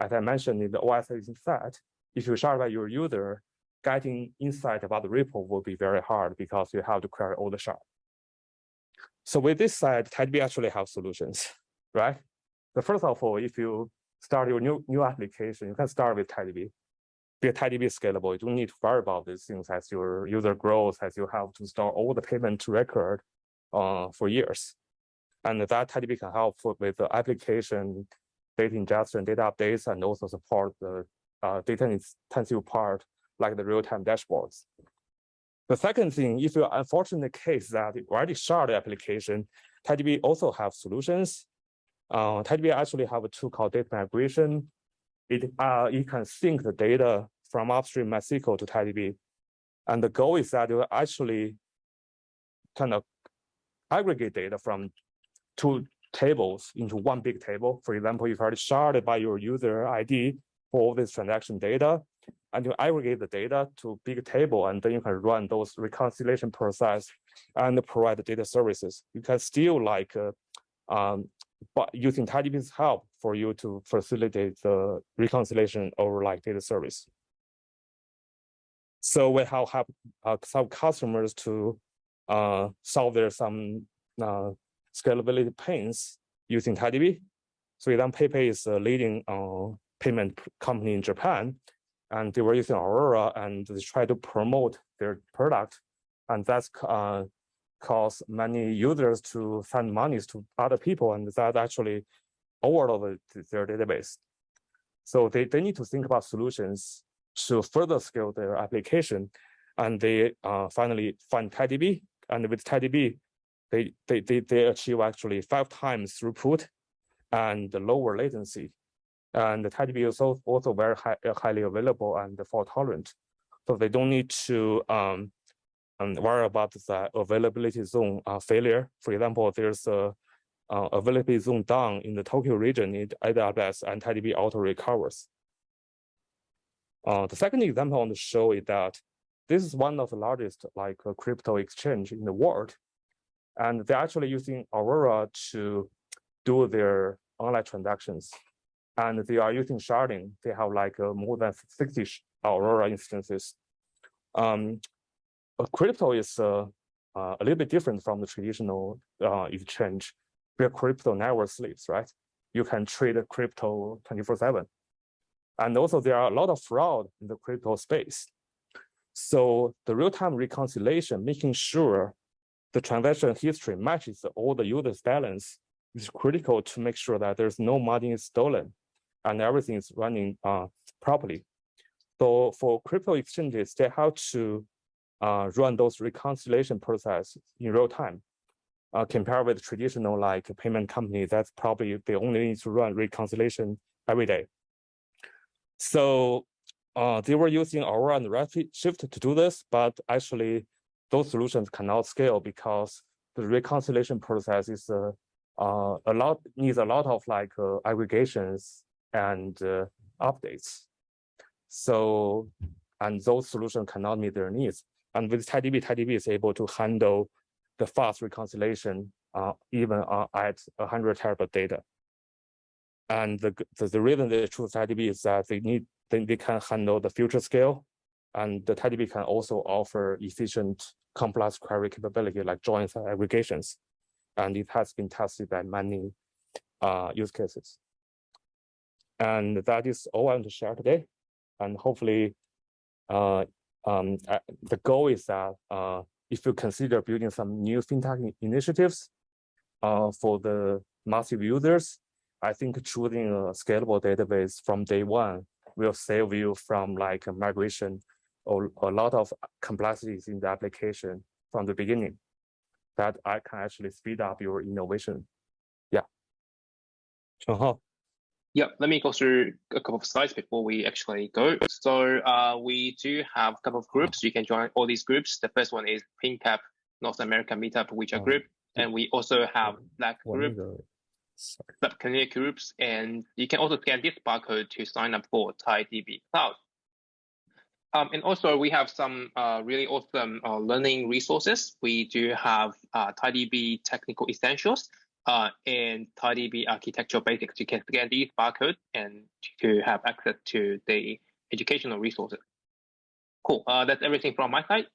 As I mentioned in the OS set, if you shard by your user, getting insight about the report will be very hard because you have to query all the shards. So with this side, TiDB actually have solutions, right? The first of all, if you start your new application, you can start with TiDB. Be TiDB scalable. You don't need to worry about these things as your user grows, as you have to store all the payment record for years. And that TiDB can help with the application, data ingestion, data updates, and also support the data-intensive part like the real-time dashboards. The second thing, if you're unfortunate case that you already shard the application, TiDB also have solutions. TiDB actually have a tool called data migration. It can sync the data from upstream MySQL to TiDB. And the goal is that you actually kind of aggregate data from two tables into one big table. For example, you've already sharded by your user ID for all this transaction data, and you aggregate the data to a big table, and then you can run those reconciliation process and provide the data services. You can still but using TiDB's help for you to facilitate the reconciliation over data service. So we have some customers to solve some scalability pains using TiDB. So then PayPay is a leading payment company in Japan, and they were using Aurora, and they try to promote their product, and that's caused many users to send monies to other people, and that actually overloaded their database. So they need to think about solutions to further scale their application, and they finally find TiDB, and with TiDB, they achieve actually 5 times throughput and lower latency. And the TiDB is also very highly available and fault tolerant, so they don't need to worry about the availability zone failure. For example, there's a availability zone down in the Tokyo region in AWS, and TiDB auto recovers. The second example on the show is that this is one of the largest crypto exchange in the world, and they're actually using Aurora to do their online transactions, and they are using sharding. They have more than 60 Aurora instances. Crypto is a little bit different from the traditional exchange, where crypto never sleeps, right? You can trade crypto 24/7. And also there are a lot of fraud in the crypto space. So the real-time reconciliation, making sure the transaction history matches all the users' balance, is critical to make sure that there's no money is stolen and everything is running properly. So for crypto exchanges, they have to run those reconciliation processes in real time. Compared with traditional payment company, that's probably they only need to run reconciliation every day. So they were using Aurora and Redshift to do this, but actually those solutions cannot scale because the reconciliation process is needs a lot of aggregations and updates. So, and those solutions cannot meet their needs. And with TiDB, TiDB is able to handle the fast reconciliation even at 100 terabyte data. And the reason they choose TiDB is that they can handle the future scale, and the TiDB can also offer efficient complex query capability like joins and aggregations. And it has been tested by many use cases. And that is all I want to share today. And hopefully, the goal is that if you consider building some new FinTech initiatives for the massive users, I think choosing a scalable database from day one will save you from migration or a lot of complexities in the application from the beginning. That I can actually speed up your innovation. Yeah. Chunghao.
Yeah, let me go through a couple of slides before we actually go. So we do have a couple of groups. You can join all these groups. The first one is PingCAP North America Meetup, which are group. And we also have Slack group, community groups, and you can also scan this barcode to sign up for TiDB Cloud. And also we have some really awesome learning resources. We do have TiDB Technical Essentials and TiDB Architectural Basics. You can scan these barcodes and to have access to the educational resources. Cool, that's everything from my side.